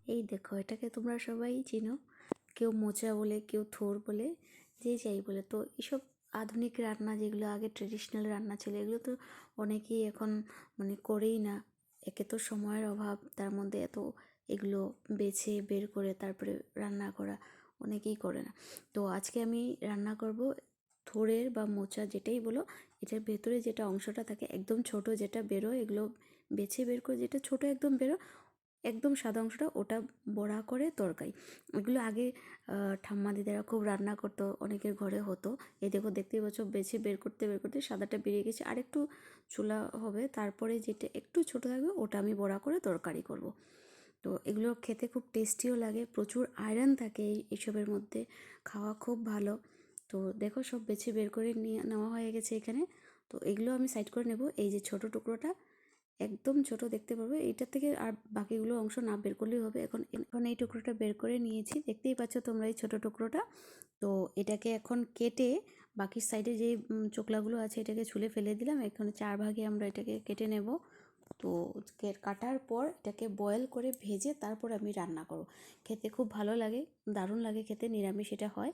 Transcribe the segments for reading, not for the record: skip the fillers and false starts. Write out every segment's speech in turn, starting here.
এই দেখো, এটাকে তোমরা সবাই চিনো, কেউ মোচা বলে, কেউ থোর বলে, যে যাই বলে। তো এসব আধুনিক রান্না যেগুলো আগে ট্রেডিশনাল রান্না ছিল, এগুলো তো অনেকেই এখন মানে করেই না। একে তো সময়ের অভাব, তার মধ্যে এত এগুলো বেছে বের করে তারপরে রান্না করা অনেকেই করে না। তো আজকে আমি রান্না করব থোড়ের বা মোচা যেটাই বলো, এটার ভেতরে যেটা অংশটা থাকে একদম ছোট, যেটা বেরোয়, এগুলো বেছে বের করে যেটা ছোট একদম বেরো, একদম সাদা অংশটা, ওটা বড়া করে তরকারি। এগুলো আগে ঠাম্মা দিদারা খুব রান্না করতো, অনেকের ঘরে হতো। এই দেখো, দেখতেই পাচ্ছ, বেছে বের করতে বের করতে সাদাটা বেরিয়ে গেছে, আর একটু চুলা হবে, তারপরে যেটা একটু ছোট থাকবে ওটা আমি বড়া করে তরকারি করব। তো এগুলো খেতে খুব টেস্টিও লাগে, প্রচুর আয়রন থাকে এইসবের মধ্যে, খাওয়া খুব ভালো। তো দেখো, সব বেছে বের করে নিয়ে নেওয়া হয়ে গেছে এখানে। তো এগুলো আমি সাইড করে নেব। এই যে ছোট টুকরোটা একদম ছোট দেখতে পারবে, এইটার থেকে আর বাকিগুলো অংশ না বের করলেই হবে। এখন এখন এই টুকরোটা বের করে নিয়েছি, দেখতেই পাচ্ছ তোমরা এই ছোট টুকরোটা। তো এটাকে এখন কেটে বাকি সাইডে যে চোকলাগুলো আছে এটাকে ছুলে ফেলে দিলাম। এখন 4 ভাগে আমরা এটাকে কেটে নেব। তো কাটার পর এটাকে বয়েল করে ভেজে তারপর আমি রান্না করব। খেতে খুব ভালো লাগে, দারুণ লাগে খেতে, নিরামিষ এটা হয়।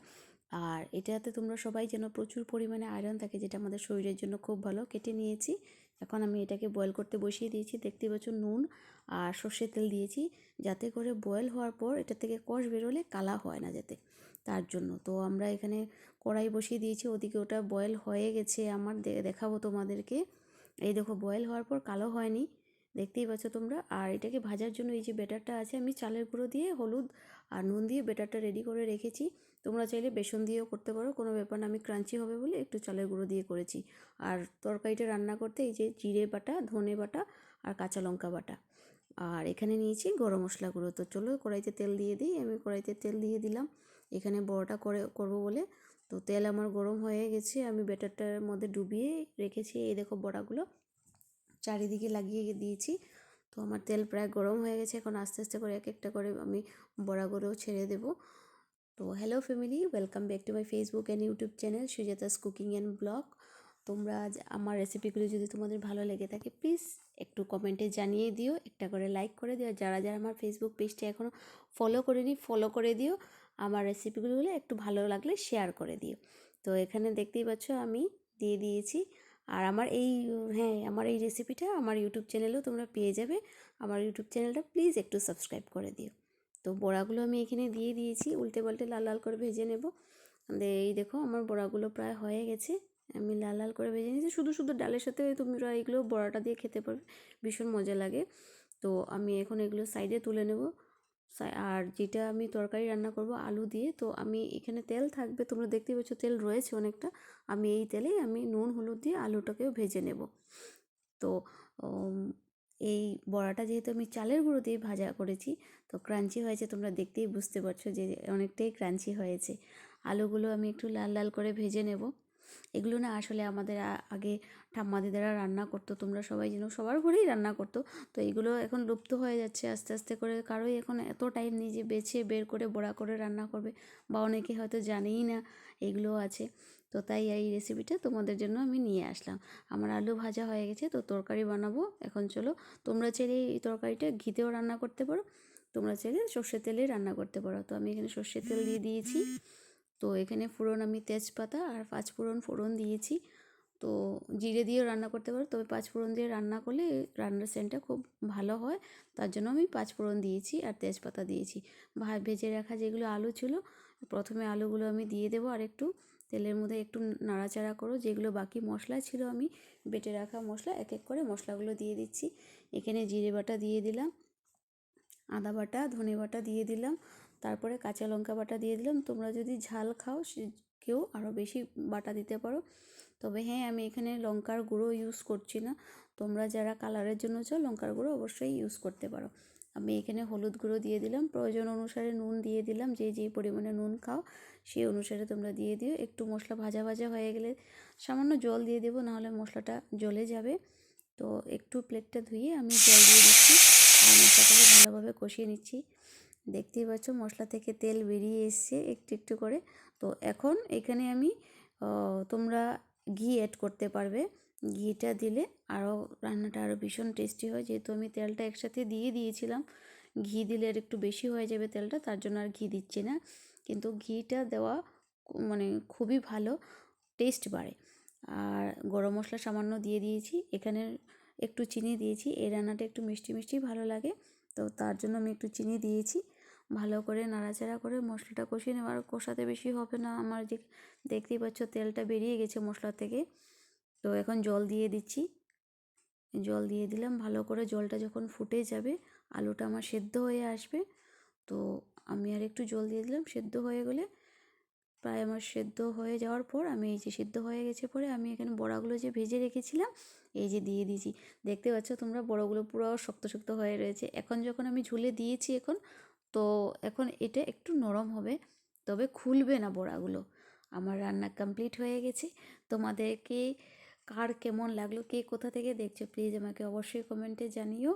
আর এটাতে তোমরা সবাই যেন প্রচুর পরিমাণে আয়রন থাকে, যেটা আমাদের শরীরের জন্য খুব ভালো। কেটে নিয়েছি, এখন আমি এটাকে বয়েল করতে বসিয়ে দিয়েছি। দেখতে পাচ্ছ নুন আর সর্ষের তেল দিয়েছি, যাতে করে বয়েল হওয়ার পর এটা থেকে কষ বেরোলে কালা হয় না যাতে, তার জন্য। তো আমরা এখানে কড়াই বসিয়ে দিয়েছি, ওদিকে ওটা বয়েল হয়ে গেছে আমার, দেখাবো তোমাদেরকে। এই দেখো, বয়েল হওয়ার পর কালো হয়নি, দেখতেই পাচ্ছ তোমরা। আর এটাকে ভাজার জন্য এই যে ব্যাটারটা আছে, আমি চালের গুঁড়ো দিয়ে হলুদ আর নুন দিয়ে ব্যাটারটা রেডি করে রেখেছি। তোমরা চাইলে বেসন দিয়েও করতে পারো, কোনো ব্যাপার না। আমি ক্রাঞ্চি হবে বলে একটু চালের গুঁড়ো দিয়ে করেছি। আর তরকারিটা রান্না করতে এই যে জিরে বাটা, ধনে বাটা আর কাঁচা লঙ্কা বাটা, আর এখানে নিয়েছি গরম মশলা গুঁড়ো। তো চলো কড়াইতে তেল দিয়ে দিই। আমি কড়াইতে তেল দিয়ে দিলাম এখানে বড়াটা করব বলে। তো তেল আমার গরম হয়ে গেছে, আমি ব্যাটারটার মধ্যে ডুবিয়ে রেখেছি। এই দেখো, বড়াগুলো চারিদিকে লাগিয়ে দিয়েছি। তো আমার তেল প্রায় গরম হয়ে গেছে, এখন আস্তে আস্তে করে এক একটা করে আমি বড়াগুলো ছেড়ে দেব। তো hello family, welcome back to my Facebook and YouTube channel Sujata's cooking and blog. তোমরা আজ আমার রেসিপিগুলো যদি তোমাদের ভালো লেগে থাকে, প্লিজ একটু কমেন্টে জানিয়ে দিও, একটা করে লাইক করে দিও। যারা যারা আমার ফেসবুক পেজটা এখনও ফলো করেনি, ফলো করে দিও। আমার রেসিপিগুলো একটু ভালো লাগলে শেয়ার করে দিও। তো এখানে দেখতেই পাচ্ছ আমি দিয়ে দিয়েছি। আর আমার এই, হ্যাঁ, আমার এই রেসিপিটা আমার ইউটিউব চ্যানেলেও তোমরা পেয়ে যাবে। আমার ইউটিউব চ্যানেলটা প্লিজ একটু সাবস্ক্রাইব করে দিও। তো বড়াগুলো আমি এখানে দিয়ে দিয়েছি, উল্টে পাল্টে লাল লাল করে ভেজে নেব। এই দেখো, আমার বড়াগুলো প্রায় হয়ে গেছে, আমি লাল লাল করে ভেজে নিয়েছি। শুধু শুধু ডালের সাথে তোমরা এগুলো বড়াটা দিয়ে খেতে পারবে, ভীষণ মজা লাগে। তো আমি এখন এগুলো সাইডে তুলে নেব। আর যেটা আমি তরকারি রান্না করব আলু দিয়ে, তো আমি এখানে তেল থাকবে, তোমরা দেখতেই পাচ্ছ তেল রয়েছে অনেকটা। আমি এই তেলেই আমি নুন হলুদ দিয়ে আলুটাকেও ভেজে নেব। তো এই বড়াটা যেহেতু আমি চালের গুঁড়ো দিয়ে ভাজা করেছি, তো ক্রাঞ্চি হয়েছে, তোমরা দেখতেই বুঝতে পারছো যে অনেকটাই ক্রাঞ্চি হয়েছে। আলুগুলো আমি একটু লাল লাল করে ভেজে নেব। এগুলো না আসলে আমাদের আগে ঠাম্মা দিদারা রান্না করতো, তোমরা সবাই জানো, সবার ঘরেই রান্না করতো। তো এগুলো এখন লুপ্ত হয়ে যাচ্ছে আস্তে আস্তে করে, কারোই এখন এত টাইম নেই যে বেছে বের করে বড়া করে রান্না করবে, বা অনেকে হয়তো জানেই না এগুলো আছে। তো তাই এই রেসিপিটা তোমাদের জন্য আমি নিয়ে আসলাম। আমার আলু ভাজা হয়ে গেছে, তো তরকারি বানাবো এখন। চলো, তোমরা চাইলে এই তরকারিটা ঘিতেও রান্না করতে পারো, তোমরা চাইলে সর্ষের তেলে রান্না করতে পারো। তো আমি এখানে সর্ষের তেল দিয়ে দিয়েছি। তো এখানে ফোড়ন আমি তেজপাতা আর ফোড়ন দিয়েছি। তো জিরে দিয়েও রান্না করতে পারো, তবে পাঁচফোড়ন দিয়ে রান্না করলে রান্নার সেন্টটা খুব ভালো হয়, তার জন্য আমি পাঁচফোড়ন দিয়েছি আর তেজপাতা দিয়েছি। ভেজে রাখা যেগুলো আলু ছিল, প্রথমে আলুগুলো আমি দিয়ে দেবো, আর একটু তেলের মধ্যে একটু নাড়াচাড়া করো। যেগুলো বাকি মশলা ছিল, আমি বেটে রাখা মশলা এক এক করে মশলাগুলো দিয়ে দিচ্ছি। এখানে জিরে বাটা দিয়ে দিলাম, আদা বাটা, ধনে বাটা দিয়ে দিলাম, তারপরে কাঁচা লঙ্কা বাটা দিয়ে দিলাম। তোমরা যদি ঝাল খাও কেউ আরও বেশি বাটা দিতে পারো। তবে হ্যাঁ, আমি এখানে লঙ্কার গুঁড়ো ইউজ করছি না, তোমরা যারা কালারের জন্য চাও লঙ্কার গুঁড়ো অবশ্যই ইউজ করতে পারো। আমি এখানে হলুদ গুঁড়ো দিয়ে দিলাম, প্রয়োজন অনুসারে নুন দিয়ে দিলাম, যে যেই পরিমাণে নুন খাও সেই অনুসারে তোমরা দিয়ে দিও। একটু মশলা ভাজা ভাজা হয়ে গেলে সামান্য জল দিয়ে দেবো, নাহলে মশলাটা জ্বলে যাবে। তো একটু প্লেটটা ধুয়ে আমি জল দিয়ে দিচ্ছি আর মশলাটাকে ভালোভাবে কষিয়ে নিচ্ছি। দেখতেই পাচ্ছ মশলা থেকে তেল বেরিয়ে এসছে একটু একটু করে। তো এখন এখানে আমি তোমরা ঘি অ্যাড করতে পারবে, ঘিটা দিলে আরও রান্নাটা আরও ভীষণ টেস্টি হয়। যেহেতু আমি তেলটা একসাথে দিয়ে দিয়েছিলাম, ঘি দিলে আর একটু বেশি হয়ে যাবে তেলটা, তার জন্য আর ঘি দিচ্ছি না। কিন্তু ঘিটা দেওয়া মানে খুবই ভালো, টেস্ট বাড়ে। আর গরম মশলা সামান্য দিয়ে দিয়েছি, এখানে একটু চিনি দিয়েছি, এই রান্নাটা একটু মিষ্টি মিষ্টি ভালো লাগে, তো তার জন্য আমি একটু চিনি দিয়েছি। ভালো করে নাড়াচাড়া করে মশলাটা কষিয়ে নেব। আর কষাতে বেশি হবে না, আমার যে দেখতেই পাচ্ছ তেলটা বেরিয়ে গেছে মশলা থেকে। তো এখন জল দিয়ে দিচ্ছি, জল দিয়ে দিলাম। ভালো করে জলটা যখন ফুটে যাবে, আলুটা আমার সেদ্ধ হয়ে আসবে, তো আমি আর একটু জল দিয়ে দিলাম। সেদ্ধ হয়ে গেলে, প্রায় আমার সেদ্ধ হয়ে যাওয়ার পর আমি এই যে সেদ্ধ হয়ে গেছে পরে আমি এখানে বড়াগুলো যে ভেজে রেখেছিলাম এই যে দিয়ে দিয়েছি। দেখতে পাচ্ছ তোমরা বড়াগুলো পুরো শক্ত শক্ত হয়ে রয়েছে। এখন যখন আমি ঝুলে দিয়েছি তো এখন এটা একটু নরম হবে, তবে খুলবে না বড়াগুলো। আমার রান্না কমপ্লিট হয়ে গেছে। তোমাদেরকে কার কেমন লাগলো, কে কোথা থেকে দেখছো, প্লিজ আমাকে অবশ্যই কমেন্টে জানিও।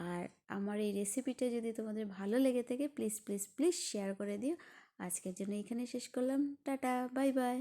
আর আমার এই রেসিপিটা যদি তোমাদের ভালো লেগে থাকে প্লিজ প্লিজ প্লিজ শেয়ার করে দিও। আজকের জন্য এখানে শেষ করলাম, টাটা, বাই বাই।